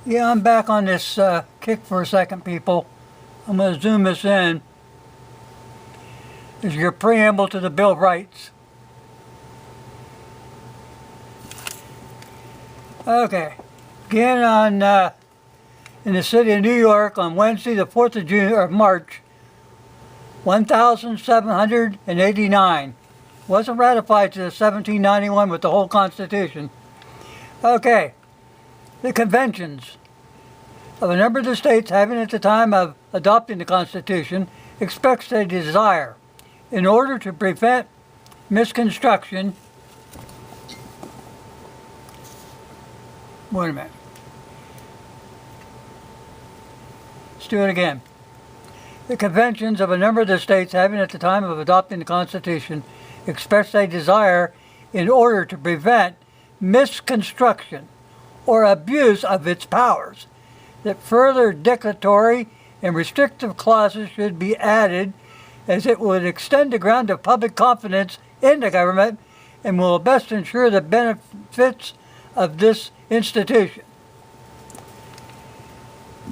Yeah, I'm back on this kick for a second, people. I'm going to zoom this in. This is your preamble to the Bill of Rights. Okay. Again in the city of New York on Wednesday, the 4th of June, or March, 1789. Wasn't ratified to 1791 with the whole Constitution. Okay. The conventions of a number of the states having at the time of adopting the Constitution expressed a desire in order to prevent misconstruction. Wait a minute. Let's do it again. The conventions of a number of the states having at the time of adopting the Constitution expressed a desire in order to prevent misconstruction or abuse of its powers, that further declaratory and restrictive clauses should be added, as it would extend the ground of public confidence in the government and will best ensure the benefits of this institution.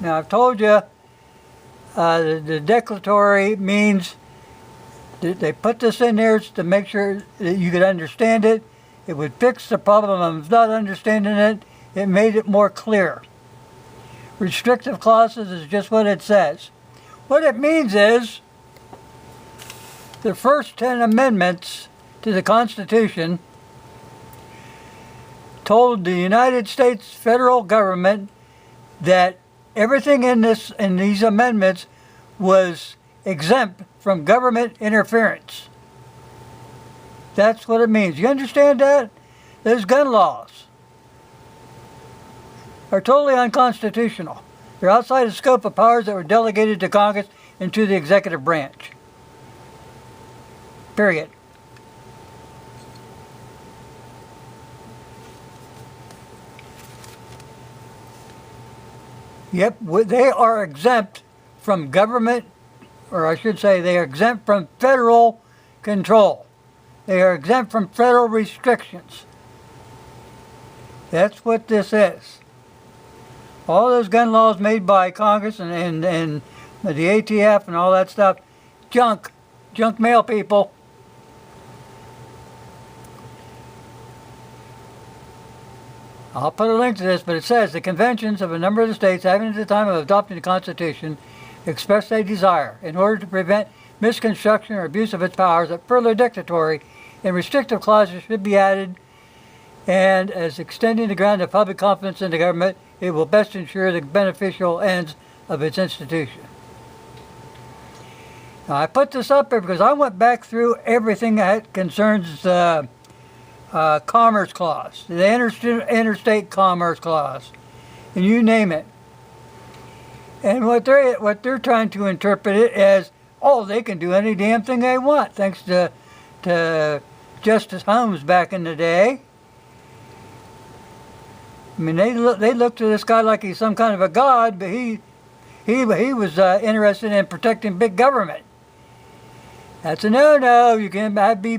Now, I've told you the declaratory means that they put this in there to make sure that you could understand it. It would fix the problem of not understanding it. It made it more clear. Restrictive clauses is just what it says. What it means is the first 10 amendments to the Constitution told the United States federal government that everything in these amendments was exempt from government interference. That's what it means. You understand that? Those gun laws are totally unconstitutional. They're outside the scope of powers that were delegated to Congress and to the executive branch. Period. Yep, they are exempt from government, or I should say they are exempt from federal control. They are exempt from federal restrictions. That's what this is. All those gun laws made by Congress and the ATF and all that stuff, junk mail, people. I'll put a link to this, but it says the conventions of a number of the states having at the time of adopting the Constitution expressed a desire in order to prevent misconstruction or abuse of its powers that further dictatory and restrictive clauses should be added, and as extending the ground of public confidence in the government, it will best ensure the beneficial ends of its institution. Now, I put this up there because I went back through everything that concerns the Commerce Clause, the Interstate Commerce Clause, and you name it. And what they're trying to interpret it as, oh, they can do any damn thing they want, thanks to Justice Holmes back in the day. I mean, they look to this guy like he's some kind of a god, but he was interested in protecting big government. That's a no-no. You can't be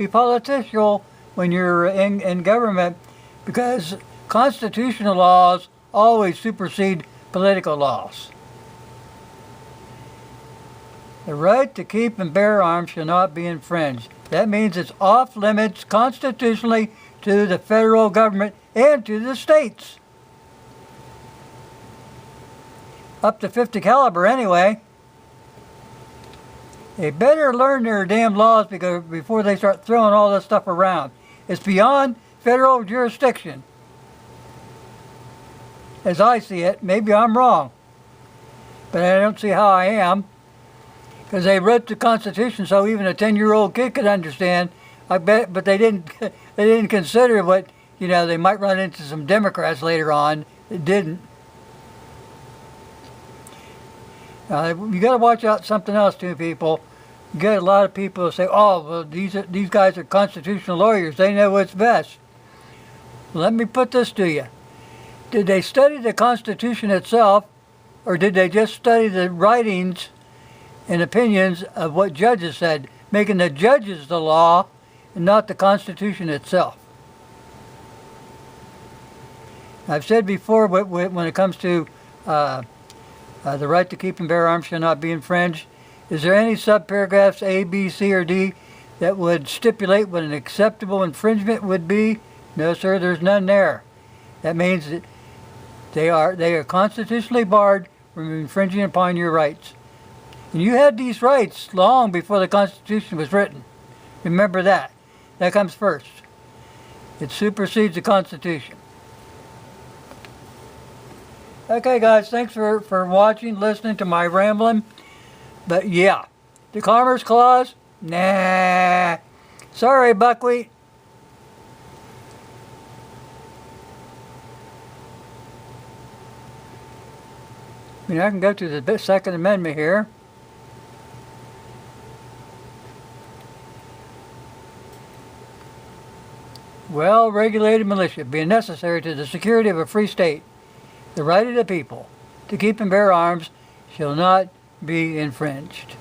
political when you're in government, because constitutional laws always supersede political laws. The right to keep and bear arms shall not be infringed. That means it's off limits constitutionally to the federal government and to the states. Up to 50 caliber anyway. They better learn their damn laws before they start throwing all this stuff around. It's beyond federal jurisdiction. As I see it, maybe I'm wrong, but I don't see how I am, because they wrote the Constitution so even a 10-year-old kid could understand. I bet, but they didn't consider what, they might run into some Democrats later on that didn't. You got to watch out something else too, people. You get a lot of people who say, "Oh, well, these guys are constitutional lawyers. They know what's best." Let me put this to you: did they study the Constitution itself, or did they just study the writings and opinions of what judges said, making the judges the law and not the Constitution itself? I've said before, when it comes to the right to keep and bear arms shall not be infringed, is there any subparagraphs A, B, C, or D that would stipulate what an acceptable infringement would be? No, sir, there's none there. That means that they are constitutionally barred from infringing upon your rights. And you had these rights long before the Constitution was written. Remember that. That comes first. It supersedes the Constitution. Okay, guys, thanks for watching, listening to my rambling. But yeah, the Commerce Clause? Nah. Sorry, Buckwheat. I mean, I can go to the Second Amendment here. Well-regulated militia being necessary to the security of a free state, the right of the people to keep and bear arms shall not be infringed.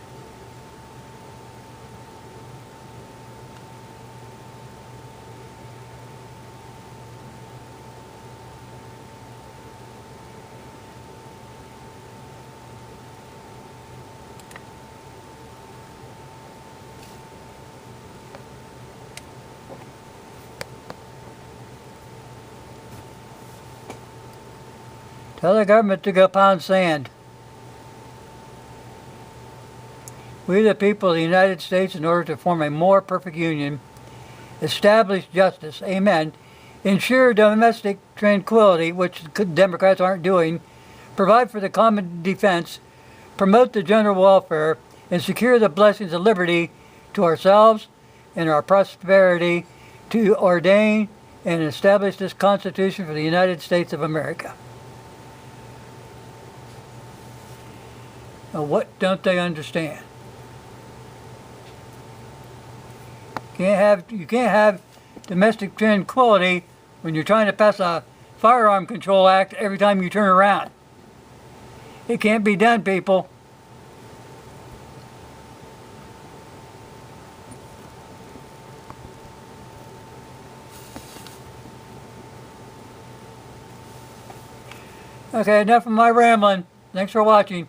Tell the government to go pound sand. We, the people of the United States, in order to form a more perfect union, establish justice, amen, ensure domestic tranquility, which Democrats aren't doing, provide for the common defense, promote the general welfare, and secure the blessings of liberty to ourselves and our prosperity, to ordain and establish this Constitution for the United States of America. Now, what don't they understand? You can't have domestic tranquility when you're trying to pass a firearm control act every time you turn around. It can't be done, people. Okay, enough of my rambling. Thanks for watching.